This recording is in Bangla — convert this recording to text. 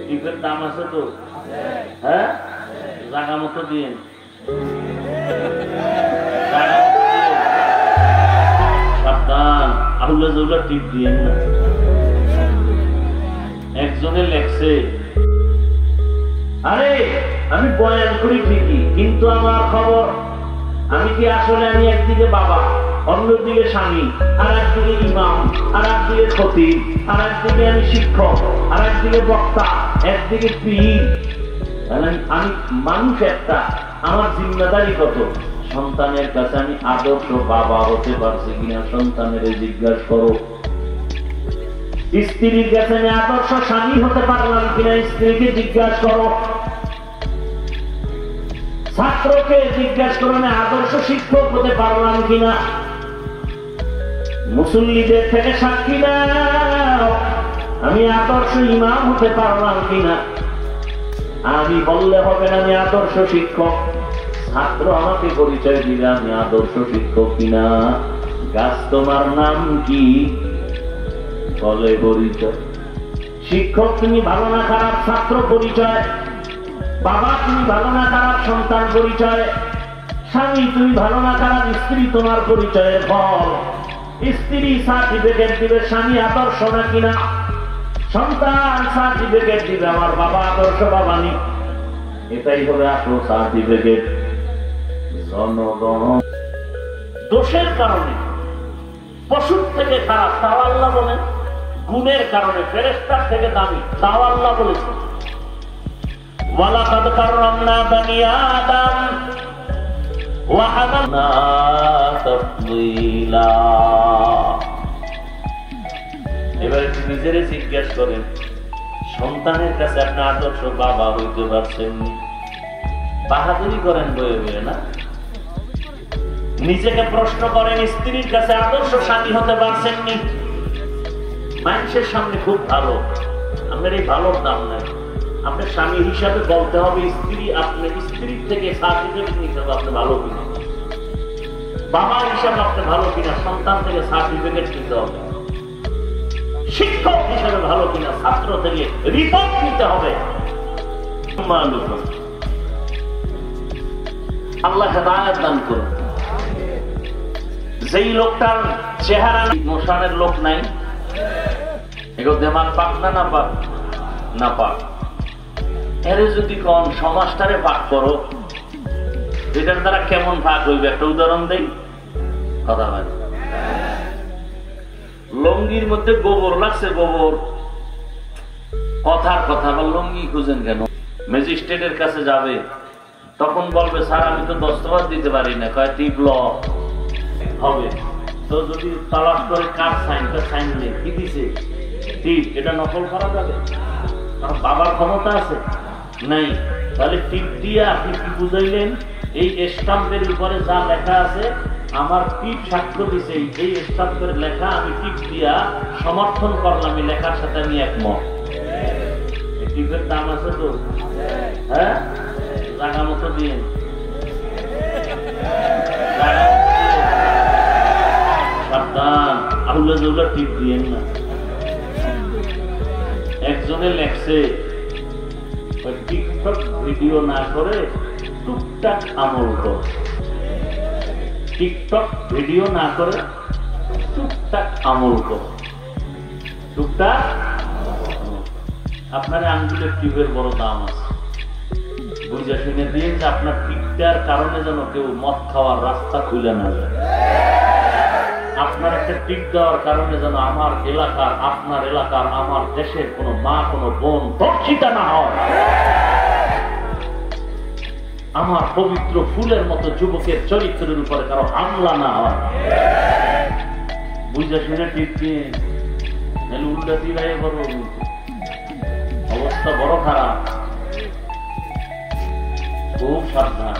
টিপের দাম আছে তো, হ্যাঁ, জায়গা মতো দিয়ে সাবধান, আহুল্লা জৌলা টিপ দিয়ে না। একজনে লেখছে, আরে আমি বয়ান করি ঠিকই, কিন্তু আমার খবর আমি কি আসলে আমি একদিকে বাবা, অন্যদিকে স্বামী, আর একদিকে ইমাম, আর একদিকে খতিব, আর একদিকে আমি শিক্ষক, আর একদিকে বক্তা, একদিকে পীর। আমি মানুষ একটা, আমার জিম্মেদারি কত? সন্তানের কাছে আমি আদর্শ বাবা হতে পারছি কিনা সন্তানের জিজ্ঞাসা করো। স্ত্রীর কাছে আমি আদর্শ স্বামী হতে পারলাম কিনা স্ত্রীকে জিজ্ঞাসা করো। ছাত্রকে জিজ্ঞাসা করো আমি আদর্শ শিক্ষক হতে পারলাম কিনা। মুসল্লিদের থেকে সাক্ষী দাও আমি আদর্শ ইমাম হতে পারলাম কিনা। আমি বললে হবে না আমি আদর্শ শিক্ষক, ছাত্র আমাকে পরিচয় দিলে আমি আদর্শ শিক্ষক কিনা। গাছ তোমার নাম কি বলে পরিচয়। শিক্ষক তুমি ভালো না খারাপ ছাত্র পরিচয়, বাবা তুমি ভালো না খারাপ সন্তান পরিচয়, স্বামী তুমি ভালো না খারাপ স্ত্রী তোমার পরিচয়ের ফল। স্ত্রী সার্টিফিকেট দিবে স্বামী আদর্শ না কিনা, সন্তান সার্টিফিকেট দিবে আমার বাবা আদর্শ বাবা নি। এটাই হবে আসল সার্টিফিকেট। জনগণ দোষের কারণে পশুর থেকে খারাপ তাও আল্লাহ বলেন, গুণের কারণে ফেরেশতার থেকে দামি তাও আল্লাহ বলেছেন। ওয়ালাকাদ কাররামনা বানি আদম ওয়া হামালনা তাফদীলা। এবারে নিজেরে জিজ্ঞাসা করেন, সন্তানের কাছে আপনি আদর্শ বাবা হইতে পারছেন? বাহাদুরি করেন বয়ে বয়ে না। নিজেকে প্রশ্ন করেন, স্ত্রীর কাছে আদর্শ স্বামী হতে পারছেননি? মানুষের সামনে খুব ভালো, আপনার এই ভালোর দাম নাই। আপনার স্বামী হিসাবে বলতে হবে, স্ত্রী আপনার স্ত্রীর থেকে সার্টিফিকেট নিতে হবে আপনি ভালো কিনা। বাবা হিসাবে আপনি ভালো কিনা, সন্তান থেকে সার্টিফিকেট নিতে হবে। শিক্ষক হিসাবে ভালো কিনা, ছাত্র থেকে রিপোর্ট নিতে হবে। আল্লাহ হেদায়েত দান করুন। যেই লোকটার চেহারা মোশানের লোক নাই, এগুলো দেমাগ পাক না পাক না পাক, এর যদি কোন সমাজটারে পাক করো, এটার দ্বারা কেমন ভাগ হইবে একটা উদাহরণ দেই। কথা হয়, লঙ্গির মধ্যে গোবর লাগছে, গোবর কথার কথা, বা লঙ্গি খুঁজেন কেন? ম্যাজিস্ট্রেটের কাছে যাবে, তখন বলবে স্যার আমি তো দস্তখত দিতে পারি না, কয় টিপ ল হবে। তো যদি তালাশ করে কার সাইন, সাইন নেই, কি দিছে টিপ, এটা নকল করা যাবে? কারণ বাবার ক্ষমতা আছে নাই। তাহলে টিপ দিয়ে আপনি কি বুঝাইলেন? এই স্টাম্পের উপরে যা লেখা আছে আমার টিপ সাক্ষ্য দিছে, এই স্টাম্পের লেখা আমি টিপ দিয়া সমর্থন করলাম, এই লেখার সাথে আমি একমত। টিপের দাম আছে তো, হ্যাঁ, জায়গা মতো দিয়ে সাবধান, আহুল্লা জৌলা টিপ দিয়েন না। একজনে লেখছে, টিকটক ভিডিও না করে টুকটাক আমল কর। টিকটক ভিডিও না করে টুকটাক আমল কর। টুকটাক আপনার আঙ্গুলের টিপের বড় দাম আছে, বুঝে শুনে দিয়ে যে আপনার টিপটার কারণে যেন কেউ মদ খাওয়ার রাস্তা খুলে না যায়। আপনার একটা টিপ দেওয়ার কারণে যেন আমার এলাকার, আপনার এলাকার, আমার দেশের কোনো মা কোনো বোন বঞ্চিত না হয়, আমার পবিত্র ফুলের মতো যুবকের চরিত্রের উপরে কারো হামলা না হয়। বুঝে শুনে টিপ দিয়ে উল্টা দিলাই বড় অবস্থা বড় খারাপ, খুব সাবধান।